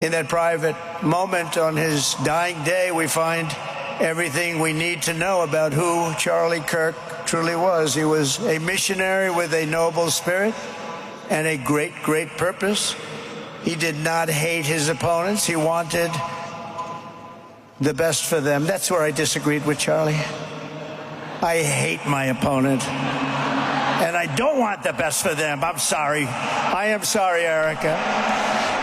In that private moment on his dying day, we find everything we need to know about who Charlie Kirk truly was. He was a missionary with a noble spirit and a great, great purpose. He did not hate his opponents. He wanted the best for them. That's where I disagreed with Charlie. I hate my opponent, and I don't want the best for them. I'm sorry. I am sorry, Erika.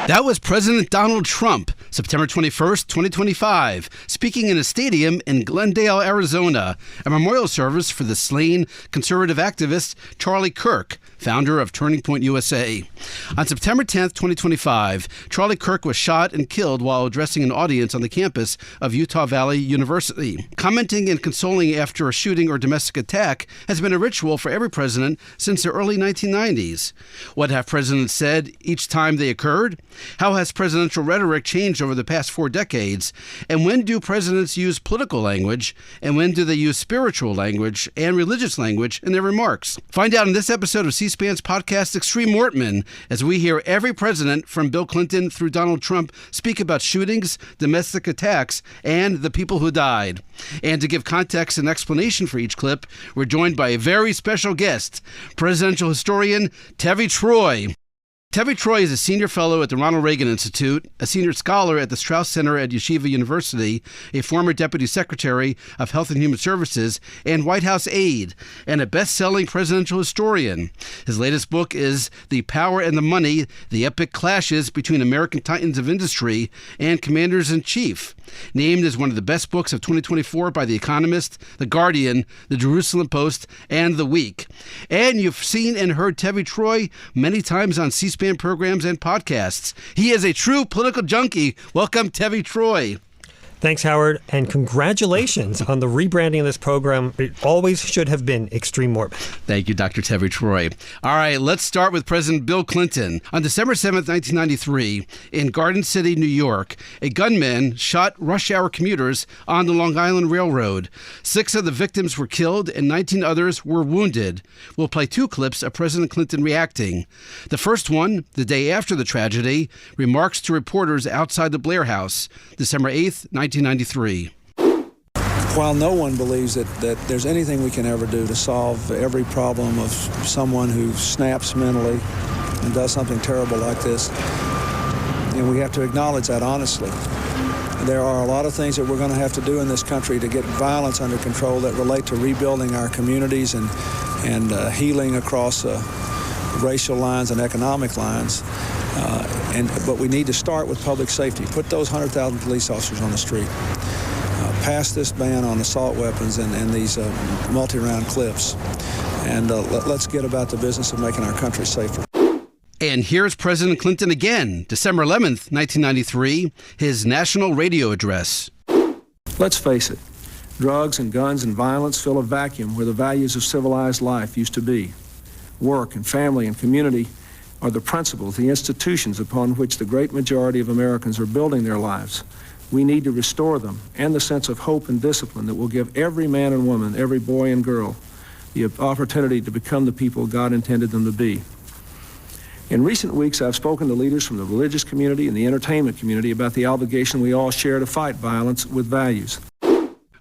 That was President Donald Trump, September 21st, 2025, speaking in a stadium in Glendale, Arizona, a memorial service for the slain conservative activist Charlie Kirk, founder of Turning Point USA. On September 10th, 2025, Charlie Kirk was shot and killed while addressing an audience on the campus of Utah Valley University. Commenting and consoling after a shooting or domestic attack has been a ritual for every president since the early 1990s. What have presidents said each time they occurred? How has presidential rhetoric changed over the past 4 decades? And when do presidents use political language? And when do they use spiritual language and religious language in their remarks? Find out in this episode of C-SPAN's podcast, Extreme Mortman, as we hear every president from Bill Clinton through Donald Trump speak about shootings, domestic attacks, and the people who died. And to give context and explanation for each clip, we're joined by a very special guest, presidential historian Tevi Troy. Tevi Troy is a senior fellow at the Ronald Reagan Institute, a senior scholar at the Strauss Center at Yeshiva University, a former deputy secretary of Health and Human Services and White House aide, and a best-selling presidential historian. His latest book is The Power and the Money, the Epic Clashes Between American Titans of Industry and Commanders-in-Chief. Named as one of the best books of 2024 by The Economist, The Guardian, The Jerusalem Post, and The Week. And you've seen and heard Tevi Troy many times on C-SPAN programs and podcasts. He is a true political junkie. Welcome, Tevi Troy. Thanks, Howard, and congratulations on the rebranding of this program. It always should have been Extreme Mortman. Thank you, Dr. Tevi Troy. All right, let's start with President Bill Clinton. On December 7th, 1993, in Garden City, New York, a gunman shot rush hour commuters on the Long Island Railroad. 6 of the victims were killed and 19 others were wounded. We'll play 2 clips of President Clinton reacting. The first one, the day after the tragedy, remarks to reporters outside the Blair House, December 8th, 1993. While no one believes that there's anything we can ever do to solve every problem of someone who snaps mentally and does something terrible like this, and we have to acknowledge that honestly. There are a lot of things that we're going to have to do in this country to get violence under control that relate to rebuilding our communities and healing across racial lines and economic lines. But we need to start with public safety. Put those 100,000 police officers on the street. Pass this ban on assault weapons and these multi-round clips. And let's get about the business of making our country safer. And here's President Clinton again, December 11th, 1993, his national radio address. Let's face it, drugs and guns and violence fill a vacuum where the values of civilized life used to be. Work and family and community are the principles, the institutions upon which the great majority of Americans are building their lives. We need to restore them and the sense of hope and discipline that will give every man and woman, every boy and girl, the opportunity to become the people God intended them to be. In recent weeks, I've spoken to leaders from the religious community and the entertainment community about the obligation we all share to fight violence with values.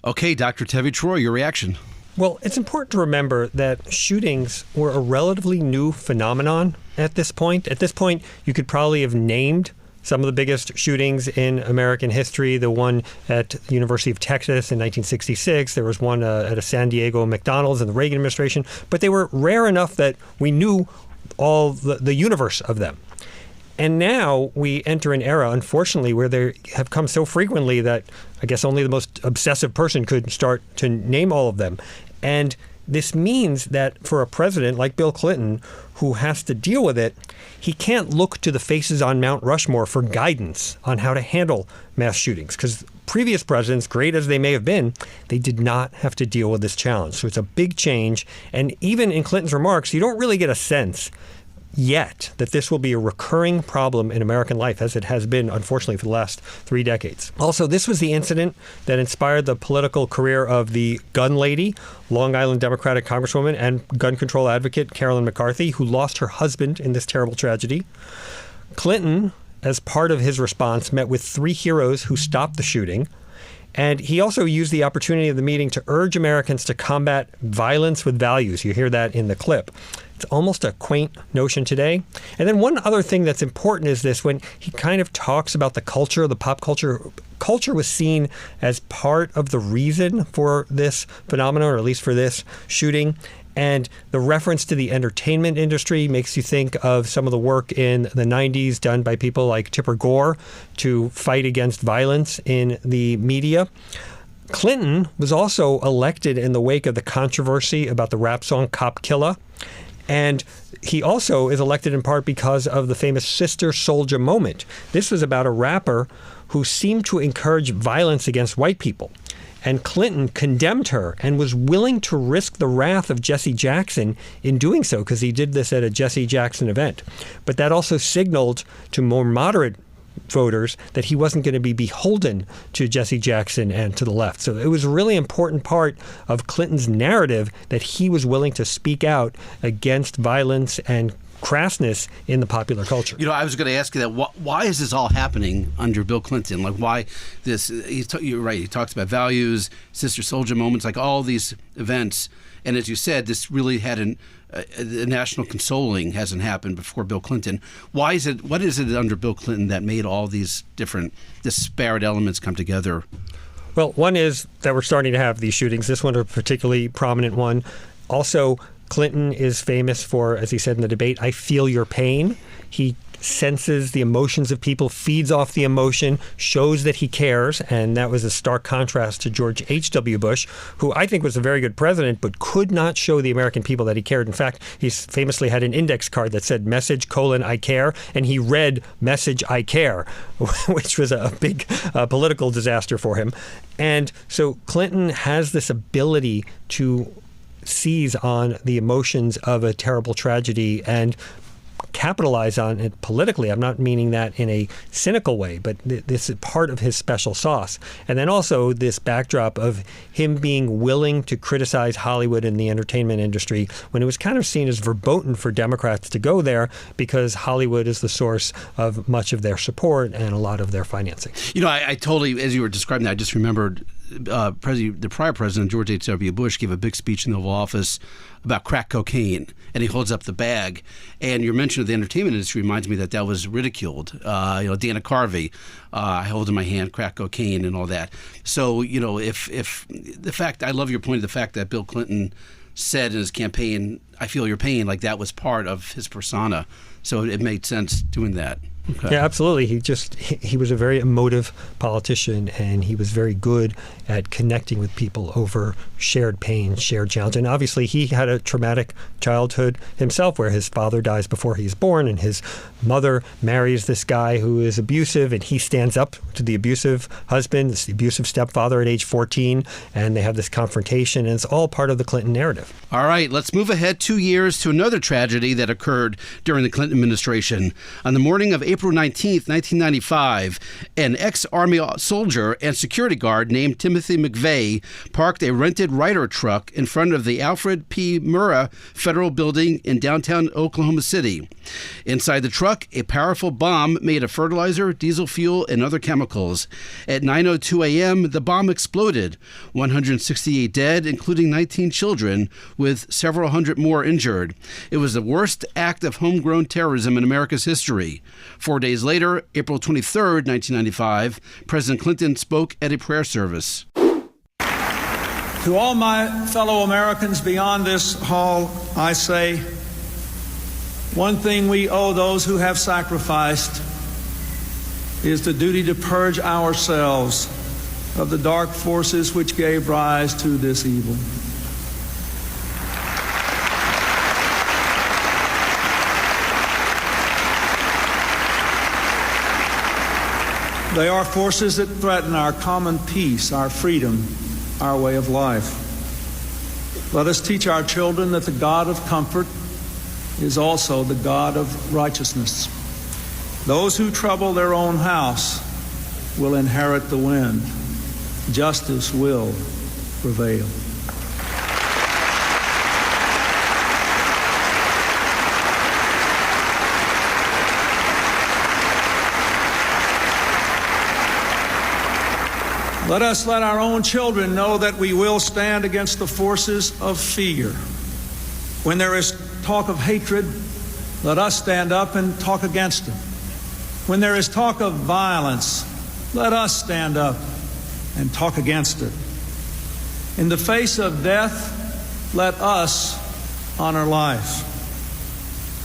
Okay, Dr. Tevi Troy, your reaction. Well, it's important to remember that shootings were a relatively new phenomenon at this point. At this point, you could probably have named some of the biggest shootings in American history. The one at the University of Texas in 1966. There was one at a San Diego McDonald's in the Reagan administration. But they were rare enough that we knew all the universe of them. And now we enter an era, unfortunately, where they have come so frequently that I guess only the most obsessive person could start to name all of them. And this means that for a president like Bill Clinton, who has to deal with it, he can't look to the faces on Mount Rushmore for guidance on how to handle mass shootings. Because previous presidents, great as they may have been, they did not have to deal with this challenge. So it's a big change. And even in Clinton's remarks, you don't really get a sense yet that this will be a recurring problem in American life, as it has been, unfortunately, for the last 3 decades. Also, this was the incident that inspired the political career of the gun lady, Long Island Democratic Congresswoman and gun control advocate Carolyn McCarthy, who lost her husband in this terrible tragedy. Clinton as part of his response, met with 3 heroes who stopped the shooting. And he also used the opportunity of the meeting to urge Americans to combat violence with values. You hear that in the clip. It's almost a quaint notion today. And then one other thing that's important is this: when he kind of talks about the culture, the pop culture, culture was seen as part of the reason for this phenomenon, or at least for this shooting. And the reference to the entertainment industry makes you think of some of the work in the 90s done by people like Tipper Gore to fight against violence in the media. Clinton was also elected in the wake of the controversy about the rap song Cop Killa. And he also is elected in part because of the famous Sister Souljah moment. This was about a rapper who seemed to encourage violence against white people. And Clinton condemned her and was willing to risk the wrath of Jesse Jackson in doing so, because he did this at a Jesse Jackson event. But that also signaled to more moderate voters that he wasn't going to be beholden to Jesse Jackson and to the left. So it was a really important part of Clinton's narrative that he was willing to speak out against violence and crassness in the popular culture. You know, I was going to ask you that. Why is this all happening under Bill Clinton? Like, why this? You're right. He talks about values, Sister Souljah moments, like all these events. And as you said, this really hadn't. The national consoling hasn't happened before Bill Clinton. Why is it? What is it under Bill Clinton that made all these different disparate elements come together? Well, one is that we're starting to have these shootings. This one, a particularly prominent one. Also, Clinton is famous for, as he said in the debate, "I feel your pain." He senses the emotions of people, feeds off the emotion, shows that he cares. And that was a stark contrast to George H.W. Bush, who I think was a very good president, but could not show the American people that he cared. In fact, he famously had an index card that said "message, I care." And he read "message, I care," which was a big political disaster for him. And so Clinton has this ability to seize on the emotions of a terrible tragedy and capitalize on it politically. I'm not meaning that in a cynical way, but this is part of his special sauce. And then also this backdrop of him being willing to criticize Hollywood and the entertainment industry when it was kind of seen as verboten for Democrats to go there, because Hollywood is the source of much of their support and a lot of their financing. You know, I totally, as you were describing that, I just remembered the prior president, George H.W. Bush, gave a big speech in the Oval Office about crack cocaine, and he holds up the bag. And your mention of the entertainment industry reminds me that was ridiculed. Dana Carvey, I hold in my hand crack cocaine and all that. So, you know, if the fact, I love your point of the fact that Bill Clinton said in his campaign, "I feel your pain," like that was part of his persona. So it made sense doing that. Okay. Yeah, absolutely. He was a very emotive politician, and he was very good at connecting with people over shared pain, shared challenge. And obviously he had a traumatic childhood himself, where his father dies before he's born, and his mother marries this guy who is abusive, and he stands up to the abusive husband, this abusive stepfather at age 14, and they have this confrontation, and it's all part of the Clinton narrative. All right, let's move ahead 2 years to another tragedy that occurred during the Clinton administration. On the morning of April 19th, 1995, an ex-Army soldier and security guard named Timothy McVeigh parked a rented Ryder truck in front of the Alfred P. Murrah Federal Building in downtown Oklahoma City. Inside the truck, a powerful bomb made of fertilizer, diesel fuel, and other chemicals. At 9:02 a.m., the bomb exploded. 168 dead, including 19 children, with several hundred more injured. It was the worst act of homegrown terrorism in America's history. 4 days later, April 23rd, 1995, President Clinton spoke at a prayer service. To all my fellow Americans beyond this hall, I say, one thing we owe those who have sacrificed is the duty to purge ourselves of the dark forces which gave rise to this evil. They are forces that threaten our common peace, our freedom, our way of life. Let us teach our children that the God of comfort is also the God of righteousness. Those who trouble their own house will inherit the wind. Justice will prevail. Let us let our own children know that we will stand against the forces of fear. When there is talk of hatred, let us stand up and talk against it. When there is talk of violence, let us stand up and talk against it. In the face of death, let us honor life.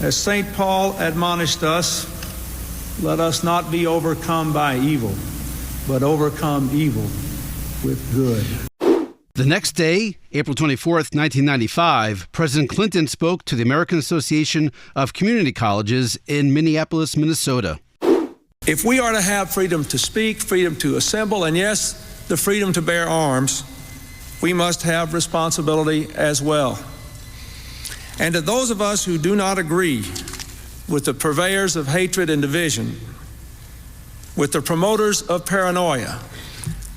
As St. Paul admonished us, let us not be overcome by evil, but overcome evil with good. The next day, April 24th, 1995, President Clinton spoke to the American Association of Community Colleges in Minneapolis, Minnesota. If we are to have freedom to speak, freedom to assemble, and yes, the freedom to bear arms, we must have responsibility as well. And to those of us who do not agree with the purveyors of hatred and division, with the promoters of paranoia,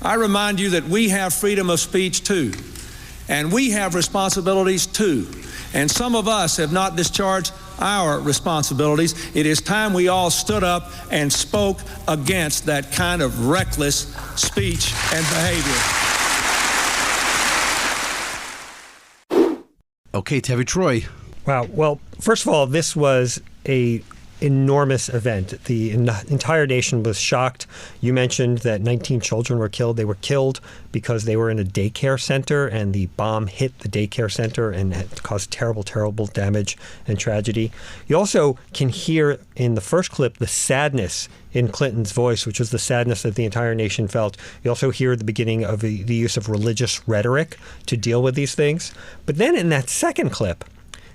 I remind you that we have freedom of speech too, and we have responsibilities too. And some of us have not discharged our responsibilities. It is time we all stood up and spoke against that kind of reckless speech and behavior. Okay, Tevi Troy. Wow. Well, first of all, this was a enormous event. The entire nation was shocked. You mentioned that 19 children were killed. They were killed because they were in a daycare center and the bomb hit the daycare center and had caused terrible, terrible damage and tragedy. You also can hear in the first clip the sadness in Clinton's voice, which was the sadness that the entire nation felt. You also hear the beginning of the use of religious rhetoric to deal with these things. But then in that second clip,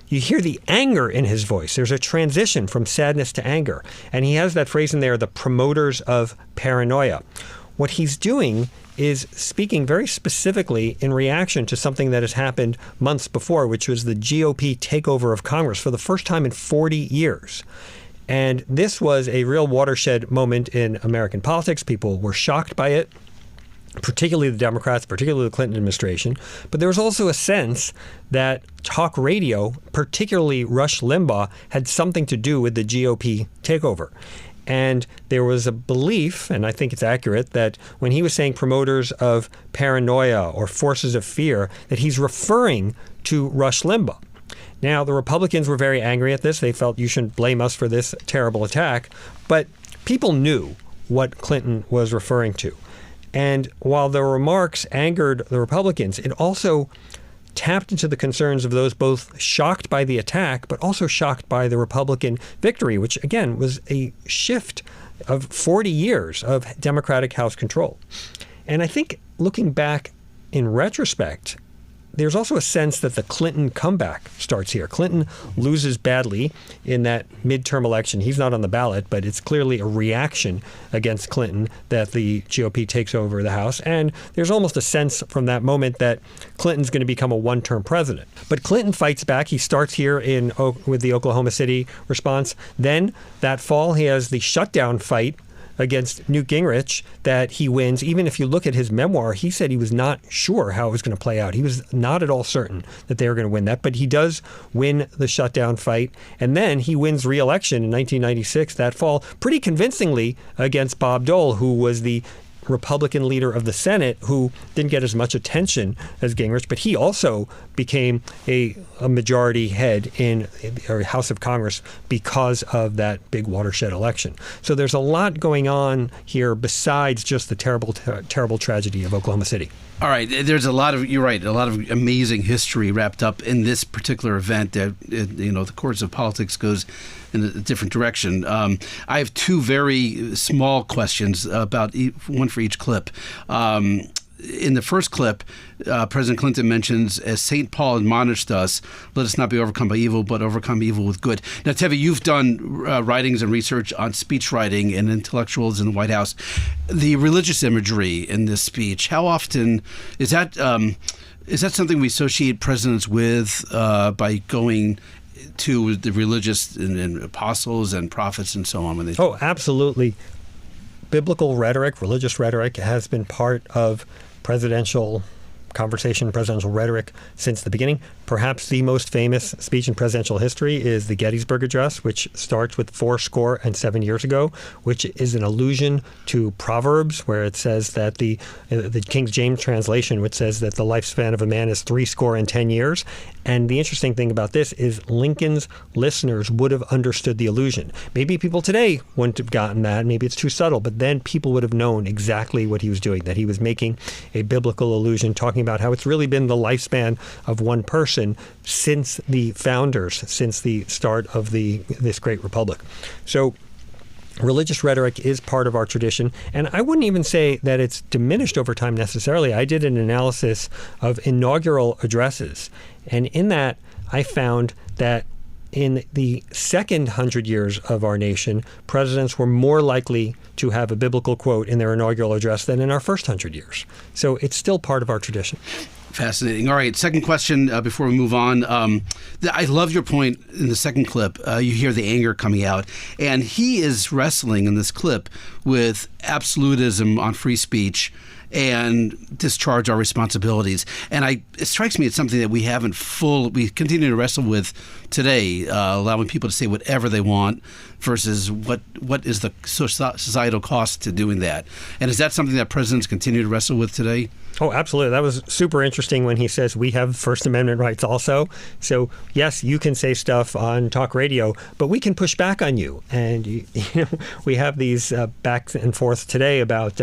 you hear the anger in his voice. There's a transition from sadness to anger. And he has that phrase in there, the promoters of paranoia. What he's doing is speaking very specifically in reaction to something that has happened months before, which was the GOP takeover of Congress for the first time in 40 years. And this was a real watershed moment in American politics. People were shocked by it, particularly the Democrats, particularly the Clinton administration. But there was also a sense that talk radio, particularly Rush Limbaugh, had something to do with the GOP takeover. And there was a belief, and I think it's accurate, that when he was saying promoters of paranoia or forces of fear, that he's referring to Rush Limbaugh. Now, the Republicans were very angry at this. They felt you shouldn't blame us for this terrible attack. But people knew what Clinton was referring to. And while the remarks angered the Republicans, it also tapped into the concerns of those both shocked by the attack, but also shocked by the Republican victory, which, again, was a shift of 40 years of Democratic House control. And I think looking back in retrospect, there's also a sense that the Clinton comeback starts here. Clinton loses badly in that midterm election. He's not on the ballot, but it's clearly a reaction against Clinton that the GOP takes over the House. And there's almost a sense from that moment that Clinton's going to become a one-term president. But Clinton fights back. He starts here with the Oklahoma City response. Then that fall, he has the shutdown fight against Newt Gingrich that he wins. Even if you look at his memoir, he said he was not sure how it was going to play out. He was not at all certain that they were going to win that, but he does win the shutdown fight. And then he wins re-election in 1996 that fall pretty convincingly against Bob Dole, who was the Republican leader of the Senate, who didn't get as much attention as Gingrich, but he also became a majority head in the House of Congress because of that big watershed election. So there's a lot going on here besides just the terrible tragedy of Oklahoma City. All right, there's a lot of, you're right, a lot of amazing history wrapped up in this particular event that, the course of politics goes in a different direction. I have two very small questions about one for each clip. In the first clip, President Clinton mentions, as St. Paul admonished us, let us not be overcome by evil, but overcome evil with good. Now, Tevi, you've done writings and research on speech writing and intellectuals in the White House. The religious imagery in this speech, how often is that something we associate presidents with by going to the religious and apostles and prophets and so on? When they absolutely. Biblical rhetoric, religious rhetoric has been part of presidential conversation in presidential rhetoric since the beginning. Perhaps the most famous speech in presidential history is the Gettysburg Address, which starts with 77 years ago, which is an allusion to Proverbs, where it says that the King James translation, which says that the lifespan of a man is 70 years. And the interesting thing about this is Lincoln's listeners would have understood the allusion. Maybe people today wouldn't have gotten that. Maybe it's too subtle, but then people would have known exactly what he was doing, that he was making a biblical allusion, talking about how it's really been the lifespan of one person since the founders, since the start of this great republic. So religious rhetoric is part of our tradition, and I wouldn't even say that it's diminished over time necessarily. I did an analysis of inaugural addresses, and in that I found that in the second 100 years of our nation, presidents were more likely to have a biblical quote in their inaugural address than in our first 100 years. So it's still part of our tradition. Fascinating. All right, second question before we move on. I love your point in the second clip. You hear the anger coming out, and he is wrestling in this clip with absolutism on free speech and discharge our responsibilities. And it strikes me it's something that we continue to wrestle with today, allowing people to say whatever they want versus what is the societal cost to doing that. And is that something that presidents continue to wrestle with today? Oh, absolutely. That was super interesting when he says we have First Amendment rights also. So, yes, you can say stuff on talk radio, but we can push back on you. And we have these back and forth today about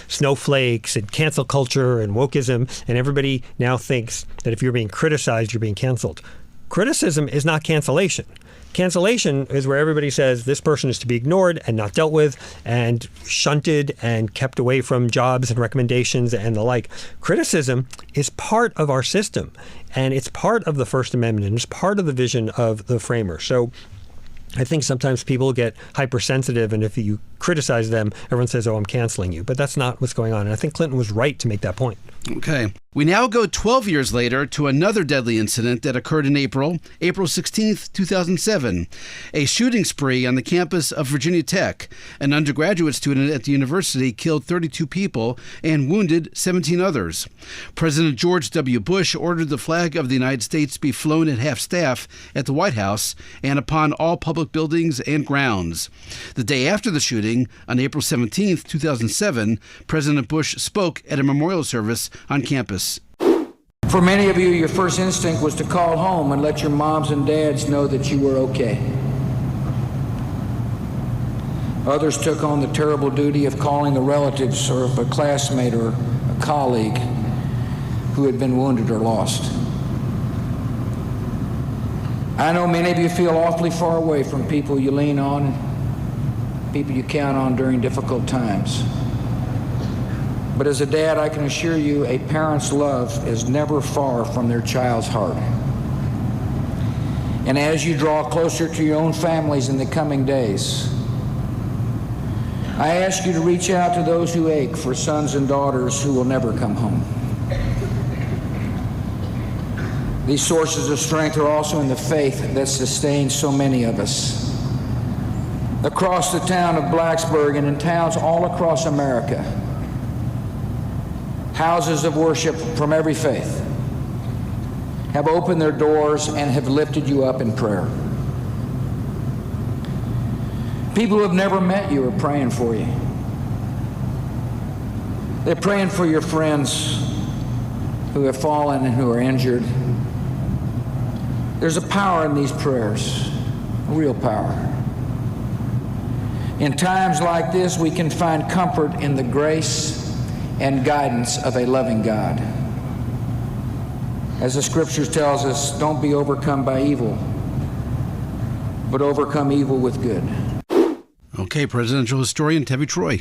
snowflakes and cancel culture and wokeism, and everybody now thinks that if you're being criticized, you're being canceled. Criticism is not cancellation. Cancellation is where everybody says this person is to be ignored and not dealt with and shunted and kept away from jobs and recommendations and the like. Criticism is part of our system, and it's part of the First Amendment, and it's part of the vision of the framers. So I think sometimes people get hypersensitive, and if you criticize them, everyone says, oh, I'm canceling you. But that's not what's going on. And I think Clinton was right to make that point. Okay. We now go 12 years later to another deadly incident that occurred in April 16th, 2007. A shooting spree on the campus of Virginia Tech. An undergraduate student at the university killed 32 people and wounded 17 others. President George W. Bush ordered the flag of the United States be flown at half-staff at the White House and upon all public buildings and grounds. The day after the shooting, on April 17th, 2007, President Bush spoke at a memorial service on campus. For many of you, your first instinct was to call home and let your moms and dads know that you were okay. Others took on the terrible duty of calling the relatives or of a classmate or a colleague who had been wounded or lost. I know many of you feel awfully far away from people you lean on, people you count on during difficult times. But as a dad, I can assure you a parent's love is never far from their child's heart. And as you draw closer to your own families in the coming days, I ask you to reach out to those who ache for sons and daughters who will never come home. These sources of strength are also in the faith that sustains so many of us. Across the town of Blacksburg and in towns all across America, houses of worship from every faith have opened their doors and have lifted you up in prayer. People who have never met you are praying for you. They're praying for your friends who have fallen and who are injured. There's a power in these prayers, a real power. In times like this, we can find comfort in the grace and guidance of a loving God. As the scriptures tells us, don't be overcome by evil, but overcome evil with good. Okay, presidential historian Tevi Troy.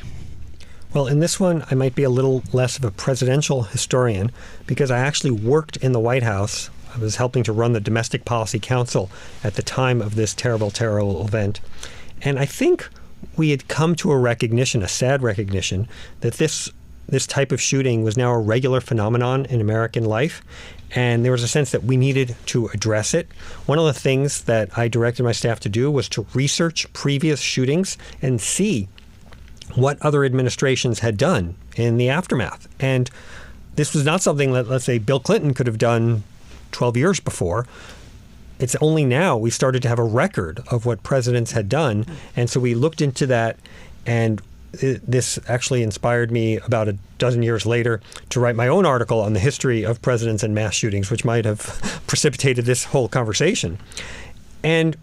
Well, in this one, I might be a little less of a presidential historian because I actually worked in the White House. I was helping to run the Domestic Policy Council at the time of this terrible, terrible event. And I think we had come to a recognition, a sad recognition, that this type of shooting was now a regular phenomenon in American life, and there was a sense that we needed to address it. One of the things that I directed my staff to do was to research previous shootings and see what other administrations had done in the aftermath. And this was not something that, let's say, Bill Clinton could have done 12 years before. It's only now we started to have a record of what presidents had done. And so we looked into that, and this actually inspired me about a dozen years later to write my own article on the history of presidents and mass shootings, which might have precipitated this whole conversation. And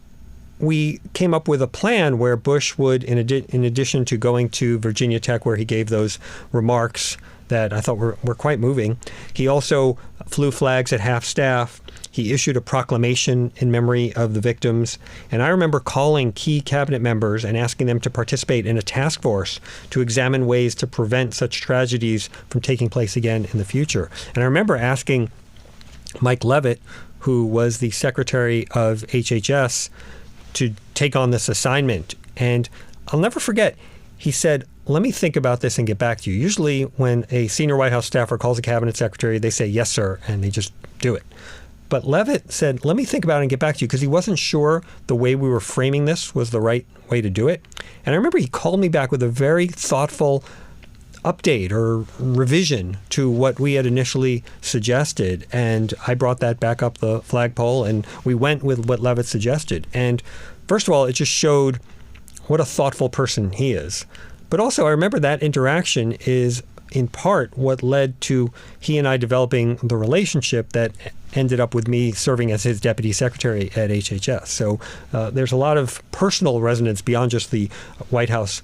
we came up with a plan where Bush would, in addition to going to Virginia Tech, where he gave those remarks that I thought were quite moving, he also flew flags at half-staff. He issued a proclamation in memory of the victims. And I remember calling key cabinet members and asking them to participate in a task force to examine ways to prevent such tragedies from taking place again in the future. And I remember asking Mike Leavitt, who was the secretary of HHS, to take on this assignment. And I'll never forget, he said, let me think about this and get back to you. Usually when a senior White House staffer calls a cabinet secretary, they say, yes, sir, and they just do it. But Leavitt said, let me think about it and get back to you, because he wasn't sure the way we were framing this was the right way to do it. And I remember he called me back with a very thoughtful update or revision to what we had initially suggested. And I brought that back up the flagpole, and we went with what Leavitt suggested. And first of all, it just showed what a thoughtful person he is. But also, I remember that interaction is in part what led to he and I developing the relationship that ended up with me serving as his deputy secretary at HHS. So there's a lot of personal resonance beyond just the White House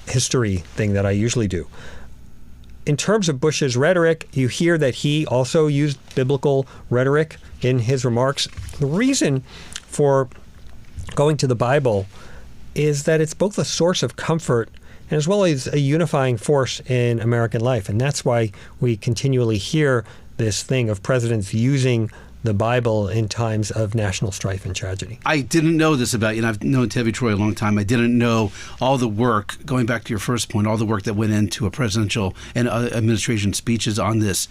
history thing that I usually do. In terms of Bush's rhetoric, you hear that he also used biblical rhetoric in his remarks. The reason for going to the Bible is that it's both a source of comfort and as well as a unifying force in American life. And that's why we continually hear this thing of presidents using the Bible in times of national strife and tragedy. I didn't know this about you, and I've known Tevi Troy a long time. I didn't know all the work, going back to your first point, all the work that went into a presidential and administration speeches on this.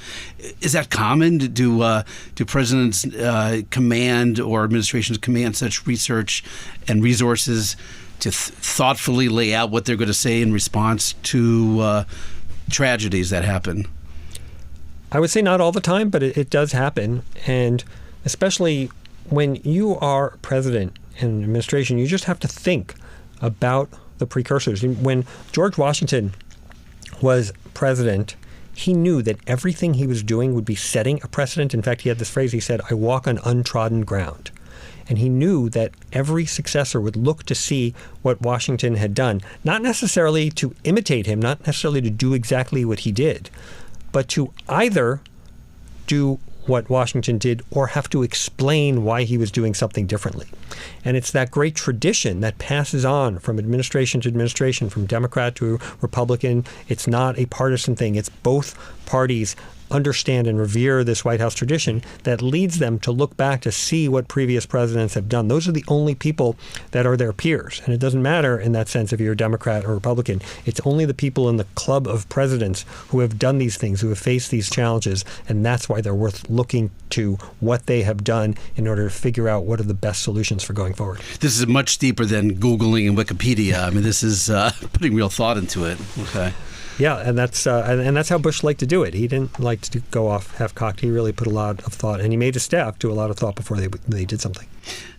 Is that common? Do presidents command or administrations command such research and resources to thoughtfully lay out what they're going to say in response to tragedies that happen? I would say not all the time, but it does happen. And especially when you are president in an administration, you just have to think about the precursors. When George Washington was president, he knew that everything he was doing would be setting a precedent. In fact, he had this phrase, he said, "I walk on untrodden ground." And he knew that every successor would look to see what Washington had done, not necessarily to imitate him, not necessarily to do exactly what he did, but to either do what Washington did or have to explain why he was doing something differently. And it's that great tradition that passes on from administration to administration, from Democrat to Republican. It's not a partisan thing. It's both parties understand and revere this White House tradition that leads them to look back to see what previous presidents have done. Those are the only people that are their peers. And it doesn't matter in that sense if you're a Democrat or Republican. It's only the people in the club of presidents who have done these things, who have faced these challenges. And that's why they're worth looking to what they have done in order to figure out what are the best solutions for going forward. This is much deeper than Googling and Wikipedia. I mean, this is putting real thought into it. Okay. Yeah, and that's how Bush liked to do it. He didn't like to go off half-cocked. He really put a lot of thought, and he made his staff do a lot of thought before they did something.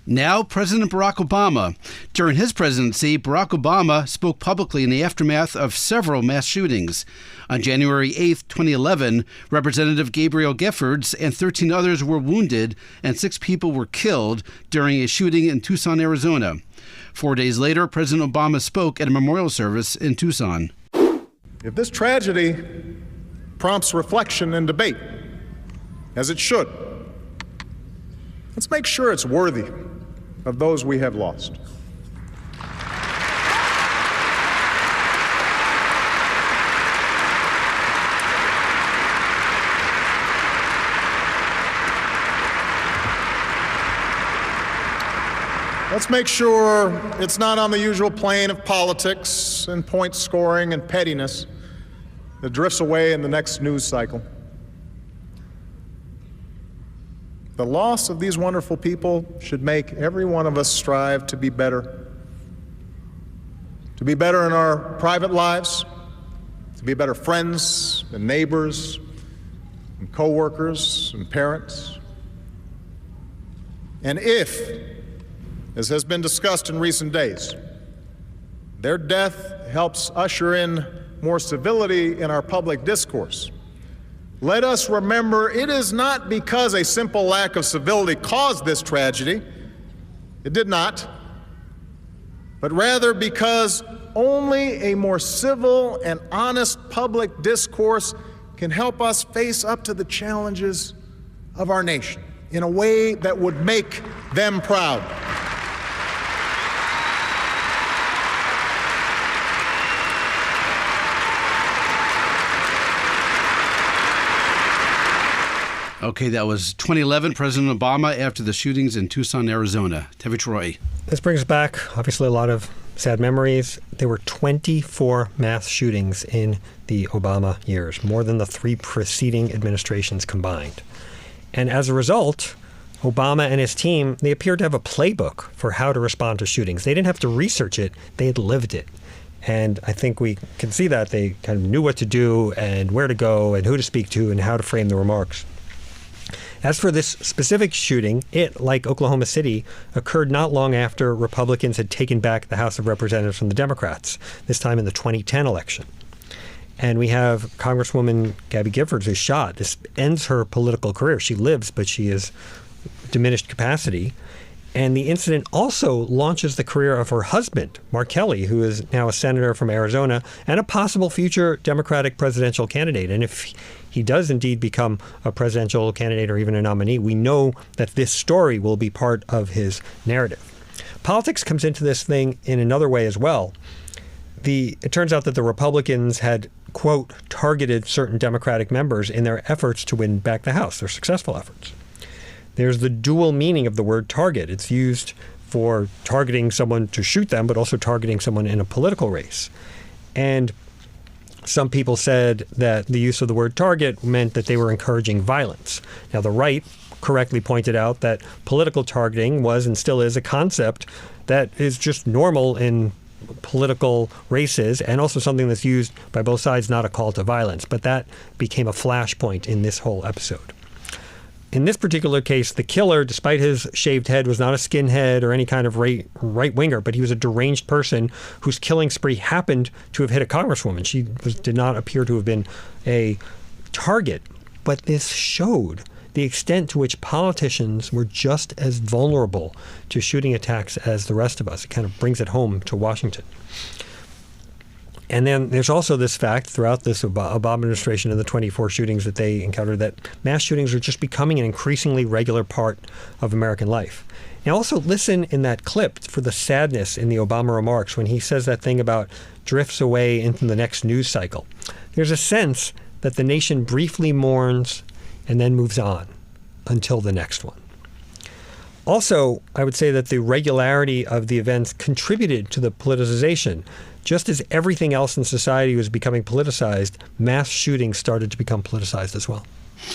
Now, President Barack Obama. During his presidency, Barack Obama spoke publicly in the aftermath of several mass shootings. On January 8th, 2011, Representative Gabriel Giffords and 13 others were wounded, and 6 people were killed during a shooting in Tucson, Arizona. 4 days later, President Obama spoke at a memorial service in Tucson. If this tragedy prompts reflection and debate, as it should, let's make sure it's worthy of those we have lost. Let's make sure it's not on the usual plane of politics and point scoring and pettiness that drifts away in the next news cycle. The loss of these wonderful people should make every one of us strive to be better. To be better in our private lives, to be better friends and neighbors, and co-workers and parents. And if, as has been discussed in recent days, their death helps usher in more civility in our public discourse, let us remember it is not because a simple lack of civility caused this tragedy. It did not. But rather because only a more civil and honest public discourse can help us face up to the challenges of our nation in a way that would make them proud. Okay, that was 2011, President Obama after the shootings in Tucson, Arizona. Tevi Troy. This brings back, obviously, a lot of sad memories. There were 24 mass shootings in the Obama years, more than the 3 preceding administrations combined. And as a result, Obama and his team, they appeared to have a playbook for how to respond to shootings. They didn't have to research it. They had lived it. And I think we can see that they kind of knew what to do and where to go and who to speak to and how to frame the remarks. As for this specific shooting, it, like Oklahoma City, occurred not long after Republicans had taken back the House of Representatives from the Democrats, this time in the 2010 election. And we have Congresswoman Gabby Giffords who's shot. This ends her political career. She lives, but she is diminished capacity. And the incident also launches the career of her husband, Mark Kelly, who is now a senator from Arizona and a possible future Democratic presidential candidate. And if he does indeed become a presidential candidate or even a nominee, we know that this story will be part of his narrative. Politics comes into this thing in another way as well. It turns out that the Republicans had, quote, targeted certain Democratic members in their efforts to win back the House, their successful efforts. There's the dual meaning of the word target. It's used for targeting someone to shoot them, but also targeting someone in a political race. And some people said that the use of the word target meant that they were encouraging violence. Now, the right correctly pointed out that political targeting was and still is a concept that is just normal in political races and also something that's used by both sides, not a call to violence. But that became a flashpoint in this whole episode. In this particular case, the killer, despite his shaved head, was not a skinhead or any kind of right-winger, but he was a deranged person whose killing spree happened to have hit a congresswoman. She did not appear to have been a target. But this showed the extent to which politicians were just as vulnerable to shooting attacks as the rest of us. It kind of brings it home to Washington. And then there's also this fact throughout this Obama administration and the 24 shootings that they encountered that mass shootings are just becoming an increasingly regular part of American life. Now also listen in that clip for the sadness in the Obama remarks when he says that thing about drifts away into the next news cycle. There's a sense that the nation briefly mourns and then moves on until the next one. Also, I would say that the regularity of the events contributed to the politicization. Just as everything else in society was becoming politicized, mass shootings started to become politicized as well.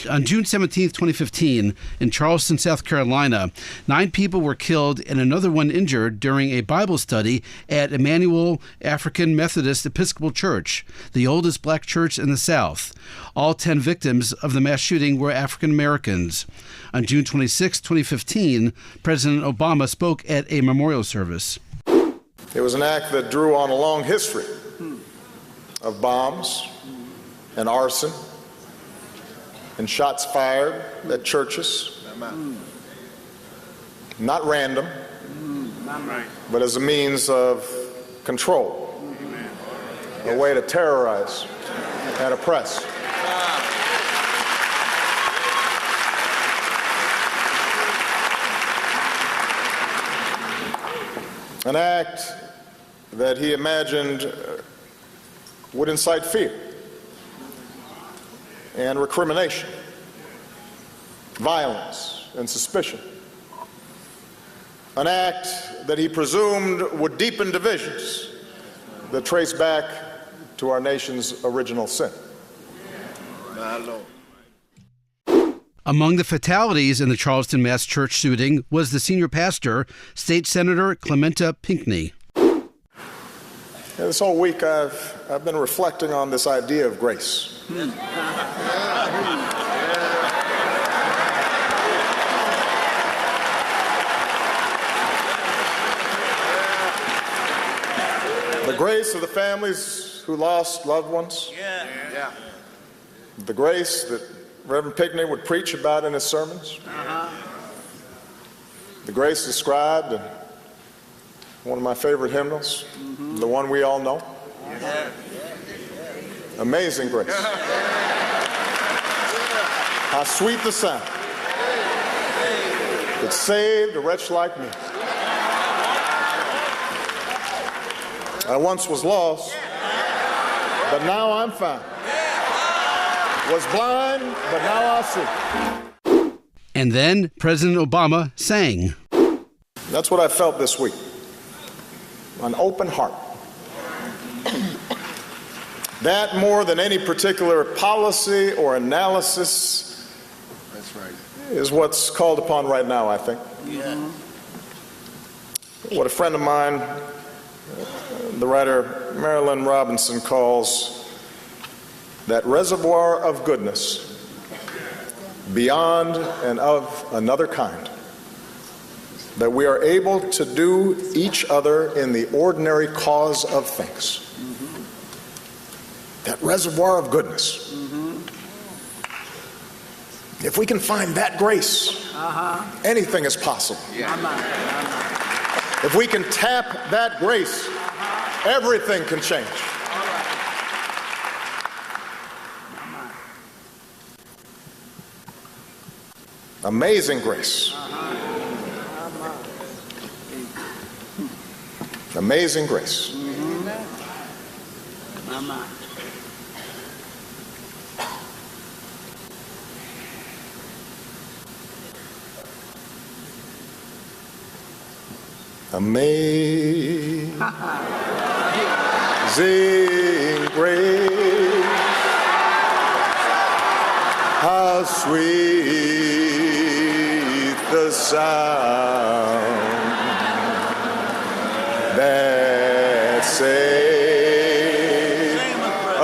On June 17, 2015, in Charleston, South Carolina, 9 people were killed and another one injured during a Bible study at Emmanuel African Methodist Episcopal Church, the oldest black church in the South. All 10 victims of the mass shooting were African Americans. On June 26, 2015, President Obama spoke at a memorial service. It was an act that drew on a long history of bombs and arson and shots fired at churches. Not random, but as a means of control, a way to terrorize and oppress. An act that he imagined would incite fear and recrimination, violence and suspicion. An act that he presumed would deepen divisions that trace back to our nation's original sin. Among the fatalities in the Charleston mass church shooting was the senior pastor, State Senator Clementa Pinckney. This whole week I've been reflecting on this idea of grace. The grace of the families who lost loved ones. Yeah. The grace that Reverend Pinckney would preach about in his sermons. The grace described in one of my favorite hymnals, the one we all know. Amazing grace. How sweet the sound that saved a wretch like me. I once was lost, but now I'm found. Was blind, but now I see. And then President Obama sang. That's what I felt this week. An open heart. That more than any particular policy or analysis is what's called upon right now, I think. What a friend of mine, the writer Marilyn Robinson, calls that reservoir of goodness beyond and of another kind, that we are able to do each other in the ordinary cause of things. That reservoir of goodness. If we can find that grace, anything is possible. If we can tap that grace, everything can change. Amazing grace. Amazing grace. Amazing grace, how sweet the sound that saved a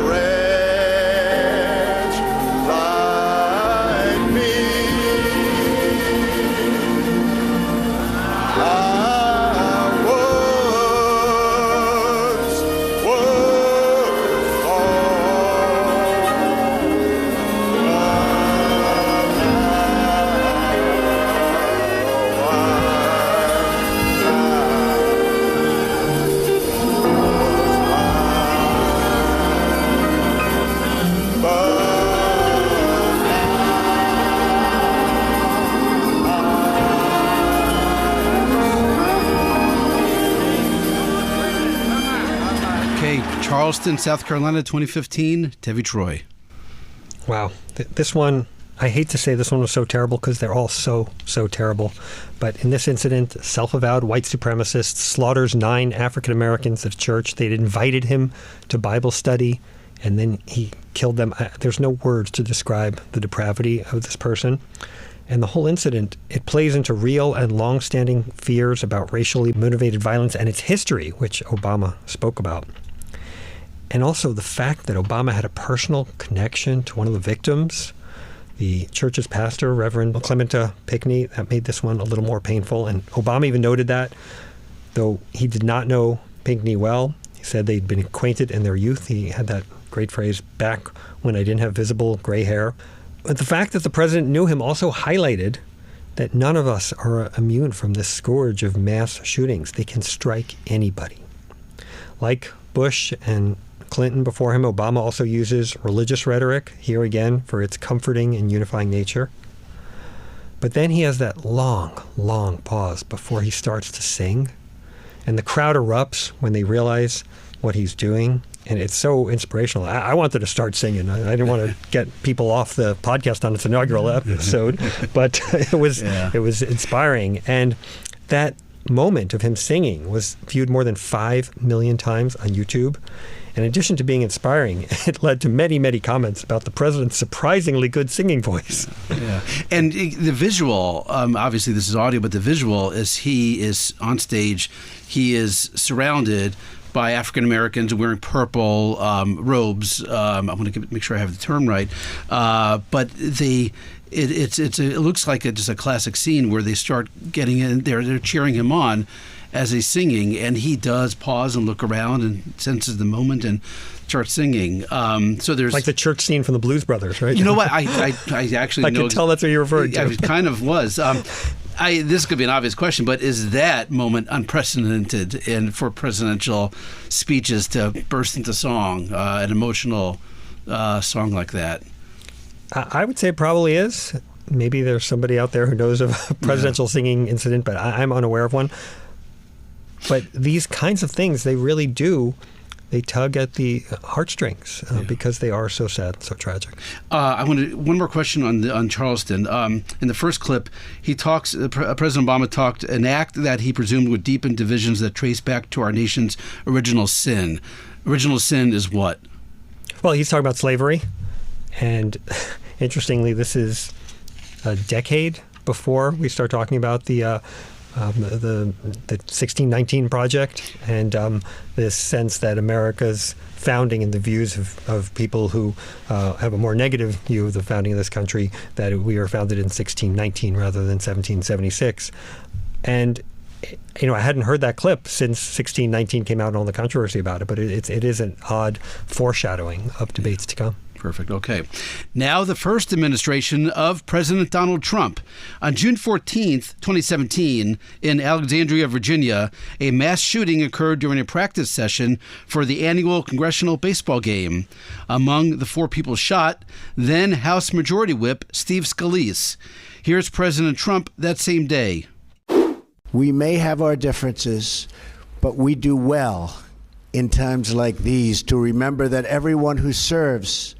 wretch like me. Charleston, South Carolina, 2015, Tevi Troy. Wow. This one, I hate to say this one was so terrible because they're all so terrible. But in this incident, self-avowed white supremacist slaughters 9 African Americans at church. They'd invited him to Bible study, and then he killed them. There's no words to describe the depravity of this person. And the whole incident, it plays into real and long-standing fears about racially motivated violence and its history, which Obama spoke about. And also the fact that Obama had a personal connection to one of the victims, the church's pastor, Reverend Clementa Pinckney, that made this one a little more painful. And Obama even noted that, though he did not know Pinckney well. He said they'd been acquainted in their youth. He had that great phrase, back when I didn't have visible gray hair. But the fact that the president knew him also highlighted that none of us are immune from this scourge of mass shootings. They can strike anybody. Like Bush and Clinton before him, Obama also uses religious rhetoric, here again, for its comforting and unifying nature. But then he has that long pause before he starts to sing. And the crowd erupts when they realize what he's doing. And it's so inspirational. I wanted to start singing. I didn't want to get people off the podcast on its inaugural episode, but it was inspiring. And that moment of him singing was viewed more than 5 million times on YouTube. In addition to being inspiring, it led to many comments about the president's surprisingly good singing voice. Yeah. And the visual, obviously this is audio, but the visual is he is on stage, he is surrounded by African Americans wearing purple robes. I want to make sure I have the term right, but it looks like just a classic scene where they start getting in there. They're cheering him on as he's singing, and he does pause and look around and senses the moment and starts singing. So there's like the church scene from the Blues Brothers, right? You know what? I actually I can tell that's what you're referring to. It kind of was. This could be an obvious question, but is that moment unprecedented for presidential speeches to burst into song, an emotional song like that? I would say it probably is. Maybe there's somebody out there who knows of a presidential singing incident, but I'm unaware of one. But these kinds of things, they really do. They tug at the heartstrings because they are so sad, so tragic. I wanted one more question on Charleston. In the first clip, he talks. President Obama talked an act that he presumed would deepen divisions that trace back to our nation's original sin. Original sin is what? Well, he's talking about slavery, and interestingly, this is a decade before we start talking about the 1619 Project and this sense that America's founding and the views of people who have a more negative view of the founding of this country, that we were founded in 1619 rather than 1776. And I hadn't heard that clip since 1619 came out and all the controversy about it, but it is an odd foreshadowing of debates to come. Perfect. Okay. Now the first administration of President Donald Trump. On June 14th, 2017, in Alexandria, Virginia, a mass shooting occurred during a practice session for the annual congressional baseball game. Among the 4 people shot, then House Majority Whip Steve Scalise. Here's President Trump that same day. We may have our differences, but we do well in times like these to remember that everyone who serves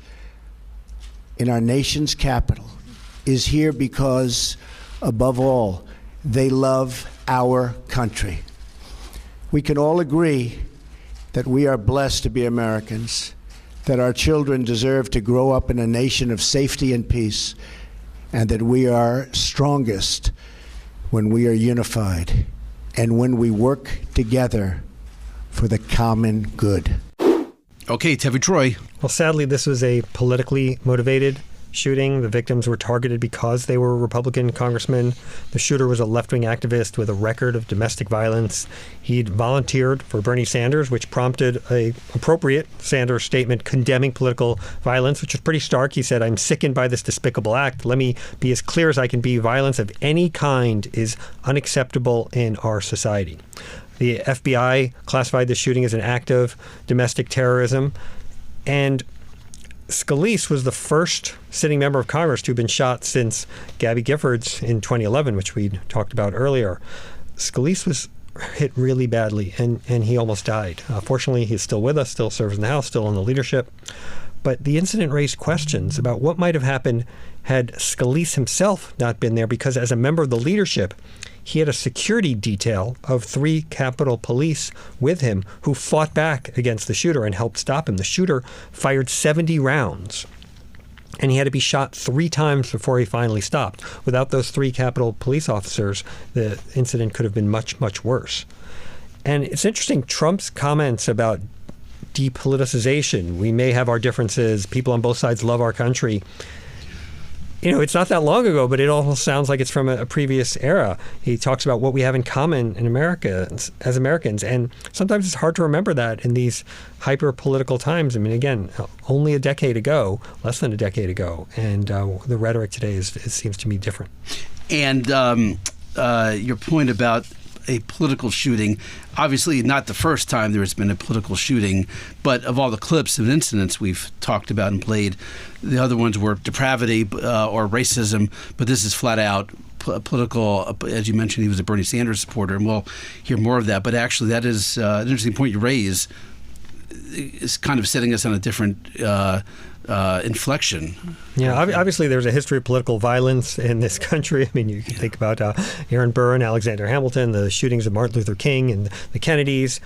in our nation's capital is here because, above all, they love our country. We can all agree that we are blessed to be Americans, that our children deserve to grow up in a nation of safety and peace, and that we are strongest when we are unified and when we work together for the common good. Okay, Tevi Troy. Well, sadly, this was a politically motivated shooting. The victims were targeted because they were Republican congressmen. The shooter was a left-wing activist with a record of domestic violence. He'd volunteered for Bernie Sanders, which prompted an appropriate Sanders statement condemning political violence, which was pretty stark. He said, "I'm sickened by this despicable act. Let me be as clear as I can be. Violence of any kind is unacceptable in our society." The FBI classified the shooting as an act of domestic terrorism. And Scalise was the first sitting member of Congress to have been shot since Gabby Giffords in 2011, which we talked about earlier. Scalise was hit really badly, and he almost died. Fortunately, he's still with us, still serves in the House, still in the leadership. But the incident raised questions about what might have happened had Scalise himself not been there, because as a member of the leadership, he had a security detail of 3 Capitol Police with him who fought back against the shooter and helped stop him. The shooter fired 70 rounds, and he had to be shot 3 times before he finally stopped. Without those 3 Capitol Police officers, the incident could have been much, much worse. And it's interesting, Trump's comments about depoliticization, we may have our differences, people on both sides love our country. It's not that long ago, but it almost sounds like it's from a previous era. He talks about what we have in common in America as Americans, and sometimes it's hard to remember that in these hyper-political times. I mean, again, only a decade ago, less than a decade ago, and the rhetoric today seems to me different. And your point about a political shooting, obviously not the first time there has been a political shooting, but of all the clips and incidents we've talked about and played, the other ones were depravity or racism, but this is flat out political. As you mentioned, he was a Bernie Sanders supporter, and we'll hear more of that. But actually, that is an interesting point you raise. Is kind of setting us on a different inflection. Yeah, obviously there's a history of political violence in this country. I mean, you can think about Aaron Burr and Alexander Hamilton, the shootings of Martin Luther King and the Kennedys.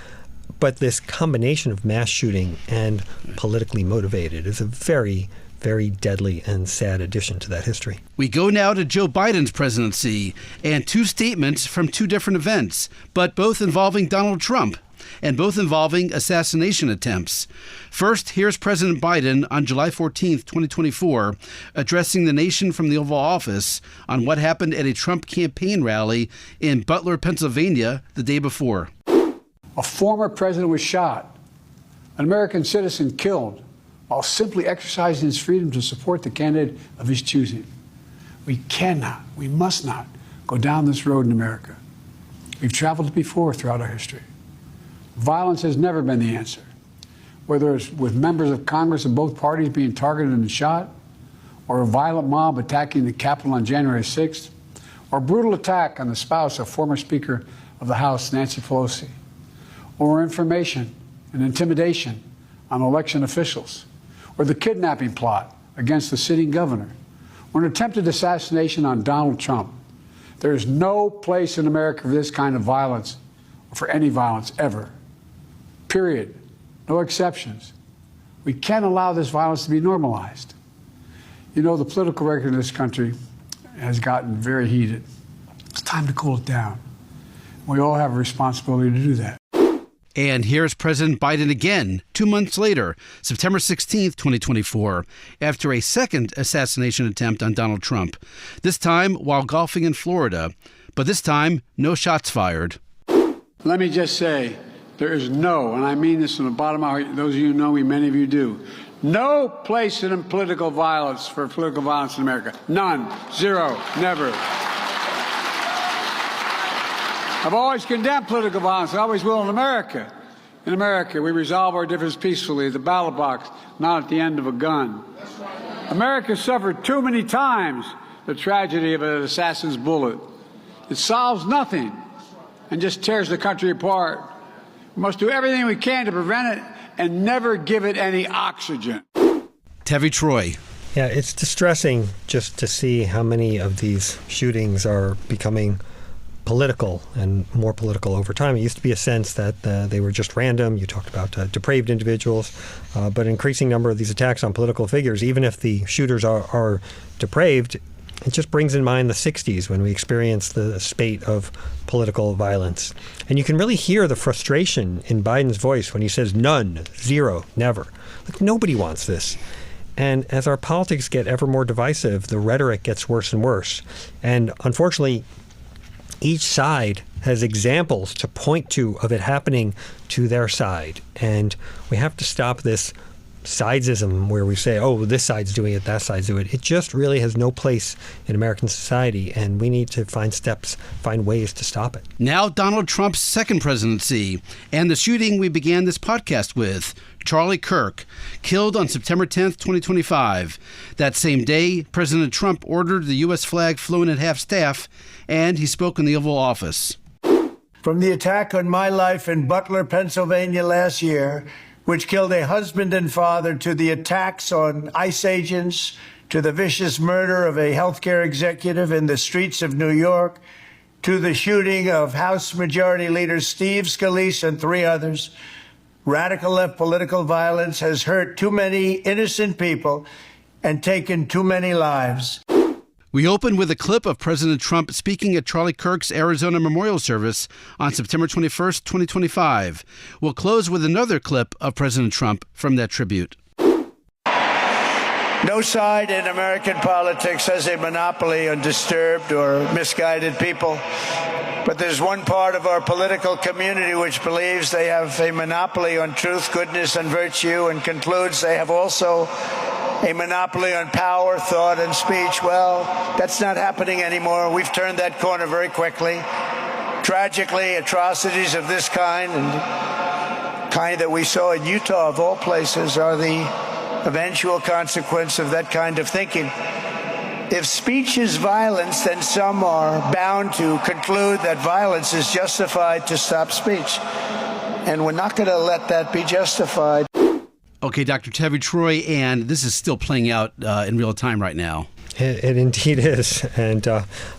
But this combination of mass shooting and politically motivated is a very, very deadly and sad addition to that history. We go now to Joe Biden's presidency and 2 statements from 2 different events, but both involving Donald Trump. and both involving assassination attempts. First, here's President Biden on July 14, 2024, addressing the nation from the Oval Office on what happened at a Trump campaign rally in Butler, Pennsylvania, the day before. A former president was shot, an American citizen killed, while simply exercising his freedom to support the candidate of his choosing. We must not go down this road in America. We've traveled it before throughout our history. Violence has never been the answer. Whether it's with members of Congress of both parties being targeted and shot, or a violent mob attacking the Capitol on January 6th, or a brutal attack on the spouse of former Speaker of the House, Nancy Pelosi, or information and intimidation on election officials, or the kidnapping plot against the sitting governor, or an attempted assassination on Donald Trump. There is no place in America for this kind of violence, or for any violence ever. Period. No exceptions. We can't allow this violence to be normalized. You know, the political record in this country has gotten very heated. It's time to cool it down. We all have a responsibility to do that. And here's President Biden again, 2 months later, September 16th, 2024, after a second assassination attempt on Donald Trump, this time while golfing in Florida. But this time, no shots fired. Let me just say, there is no, and I mean this from the bottom of my heart, those of you who know me, many of you do, no place in political violence for political violence in America. None. Zero. Never. I've always condemned political violence. I always will in America. In America, we resolve our differences peacefully at the ballot box, not at the end of a gun. America suffered too many times the tragedy of an assassin's bullet. It solves nothing and just tears the country apart. We must do everything we can to prevent it and never give it any oxygen. Tevi Troy. Yeah, it's distressing just to see how many of these shootings are becoming political and more political over time. It used to be a sense that they were just random. You talked about depraved individuals, but an increasing number of these attacks on political figures, even if the shooters are depraved, it just brings in mind the 60s when we experienced the spate of political violence. And you can really hear the frustration in Biden's voice when he says none, zero, never. Like, nobody wants this. And as our politics get ever more divisive, the rhetoric gets worse and worse. And unfortunately, each side has examples to point to of it happening to their side. And we have to stop this sidesism where we say, oh, this side's doing it, that side's doing it. It just really has no place in American society, and we need to find ways to stop it. Now Donald Trump's second presidency and the shooting we began this podcast with, Charlie Kirk, killed on September 10th, 2025. That same day, President Trump ordered the U.S. flag flown at half-staff, and he spoke in the Oval Office. From the attack on my life in Butler, Pennsylvania last year, which killed a husband and father, to the attacks on ICE agents, to the vicious murder of a healthcare executive in the streets of New York, to the shooting of House Majority Leader Steve Scalise and 3 others, radical left political violence has hurt too many innocent people and taken too many lives. We open with a clip of President Trump speaking at Charlie Kirk's Arizona memorial service on September 21st, 2025. We'll close with another clip of President Trump from that tribute. No side in American politics has a monopoly on disturbed or misguided people. But there's one part of our political community which believes they have a monopoly on truth, goodness, and virtue, and concludes they have also a monopoly on power, thought, and speech. Well, that's not happening anymore. We've turned that corner very quickly. Tragically, atrocities of this kind, and kind that we saw in Utah, of all places, are the eventual consequence of that kind of thinking. If speech is violence, then some are bound to conclude that violence is justified to stop speech. And we're not going to let that be justified. Okay, Dr. Tevi Troy, and this is still playing out in real time right now. It indeed is. And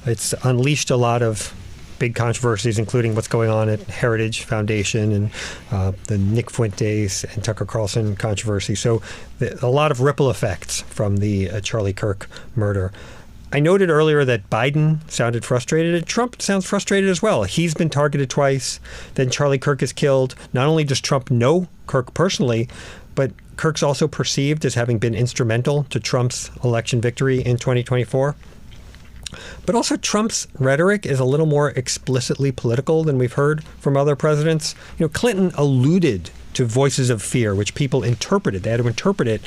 it's unleashed a lot of big controversies, including what's going on at Heritage Foundation and the Nick Fuentes and Tucker Carlson controversy. So a lot of ripple effects from the Charlie Kirk murder. I noted earlier that Biden sounded frustrated, and Trump sounds frustrated as well. He's been targeted twice. Then Charlie Kirk is killed. Not only does Trump know Kirk personally, but Kirk's also perceived as having been instrumental to Trump's election victory in 2024. But also Trump's rhetoric is a little more explicitly political than we've heard from other presidents. Clinton alluded to voices of fear, which people interpreted. They had to interpret it,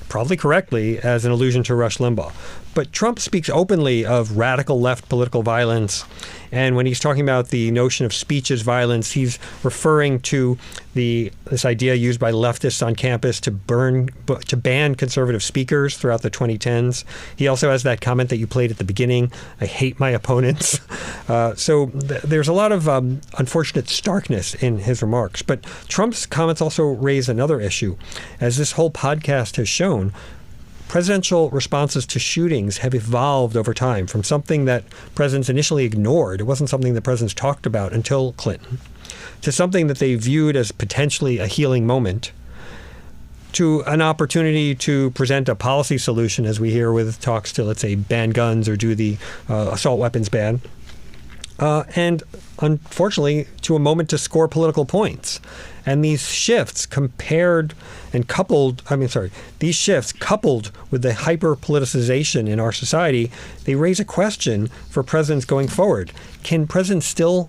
probably correctly, as an allusion to Rush Limbaugh. But Trump speaks openly of radical left political violence. And when he's talking about the notion of speech as violence, he's referring to this idea used by leftists on campus to ban conservative speakers throughout the 2010s. He also has that comment that you played at the beginning, I hate my opponents. There's a lot of unfortunate starkness in his remarks. But Trump's comments also raise another issue. As this whole podcast has shown, presidential responses to shootings have evolved over time from something that presidents initially ignored. It wasn't something that presidents talked about until Clinton, to something that they viewed as potentially a healing moment, to an opportunity to present a policy solution, as we hear with talks to, let's say, ban guns or do the assault weapons ban. And unfortunately, to a moment to score political points. And these shifts coupled with the hyper-politicization in our society, they raise a question for presidents going forward. Can presidents still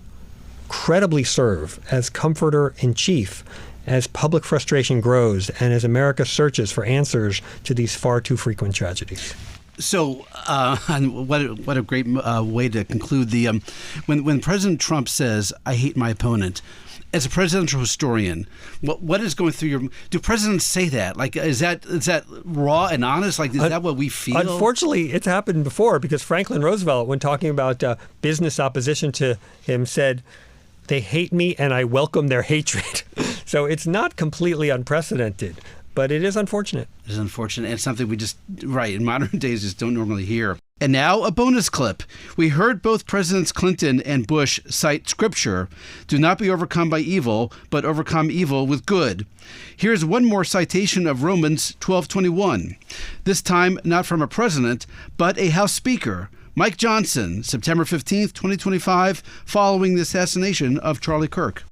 credibly serve as comforter-in-chief as public frustration grows and as America searches for answers to these far too frequent tragedies? So, what a great way to conclude when President Trump says, "I hate my opponent." As a presidential historian, what is going through your? Do presidents say that? Like, is that raw and honest? Like, is that what we feel? Unfortunately, it's happened before because Franklin Roosevelt, when talking about business opposition to him, said, "They hate me, and I welcome their hatred." So it's not completely unprecedented. But it is unfortunate. It is unfortunate. And it's something we in modern days, just don't normally hear. And now a bonus clip. We heard both Presidents Clinton and Bush cite scripture. Do not be overcome by evil, but overcome evil with good. Here's one more citation of Romans 12:21. This time not from a president, but a House Speaker. Mike Johnson, September 15th, 2025, following the assassination of Charlie Kirk.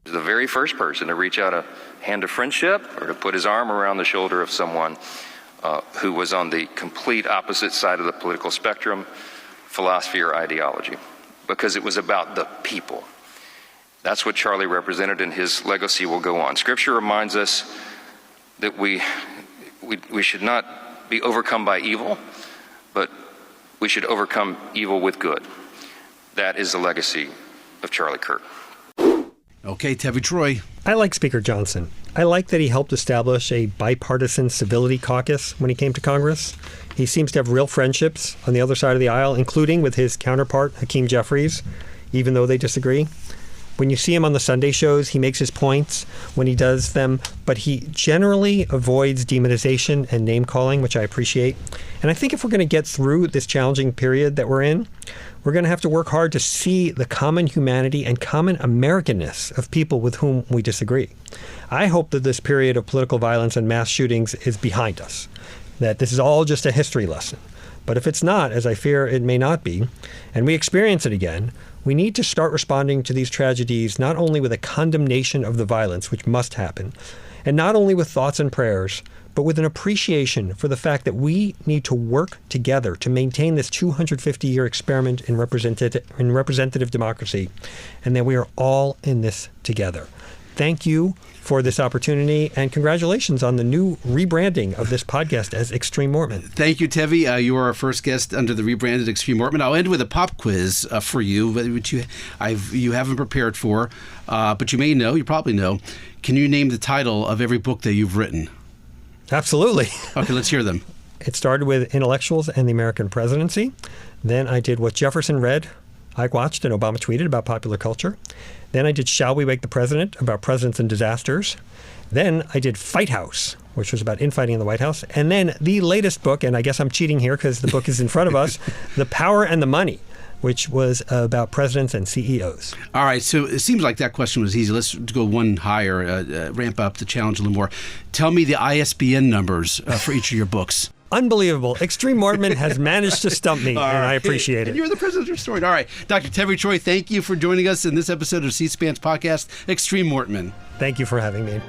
The very first person to reach out a hand of friendship or to put his arm around the shoulder of someone who was on the complete opposite side of the political spectrum, philosophy or ideology, because it was about the people. That's what Charlie represented, and his legacy will go on. Scripture reminds us that we should not be overcome by evil, but we should overcome evil with good. That is the legacy of Charlie Kirk. Okay, Tevi Troy. I like Speaker Johnson. I like that he helped establish a bipartisan civility caucus when he came to Congress. He seems to have real friendships on the other side of the aisle, including with his counterpart, Hakeem Jeffries, even though they disagree. When you see him on the Sunday shows, he makes his points when he does them, but he generally avoids demonization and name-calling, which I appreciate. And I think if we're going to get through this challenging period that we're in, we're going to have to work hard to see the common humanity and common Americanness of people with whom we disagree. I hope that this period of political violence and mass shootings is behind us, that this is all just a history lesson. But if it's not, as I fear it may not be, and we experience it again, we need to start responding to these tragedies not only with a condemnation of the violence, which must happen, and not only with thoughts and prayers, but with an appreciation for the fact that we need to work together to maintain this 250-year experiment in representative democracy, and that we are all in this together. Thank you for this opportunity, and congratulations on the new rebranding of this podcast as Extreme Mortman. Thank you, Tevi. You are our first guest under the rebranded Extreme Mortman. I'll end with a pop quiz for you, which you haven't prepared for, but you probably know. Can you name the title of every book that you've written? Absolutely. Okay, let's hear them. It started with Intellectuals and the American Presidency. Then I did What Jefferson Read, I Watched, and Obama Tweeted about popular culture. Then I did Shall We Wake the President, about presidents and disasters. Then I did Fight House, which was about infighting in the White House. And then the latest book, and I guess I'm cheating here because the book is in front of us, The Power and the Money, which was about presidents and CEOs. All right, so it seems like that question was easy. Let's go one higher, ramp up the challenge a little more. Tell me the ISBN numbers for each of your books. Unbelievable. Extreme Mortman has managed to stump me, and I appreciate it. And you're the president's story. All right. Dr. Tevi Troy, thank you for joining us in this episode of C-SPAN's podcast, Extreme Mortman. Thank you for having me.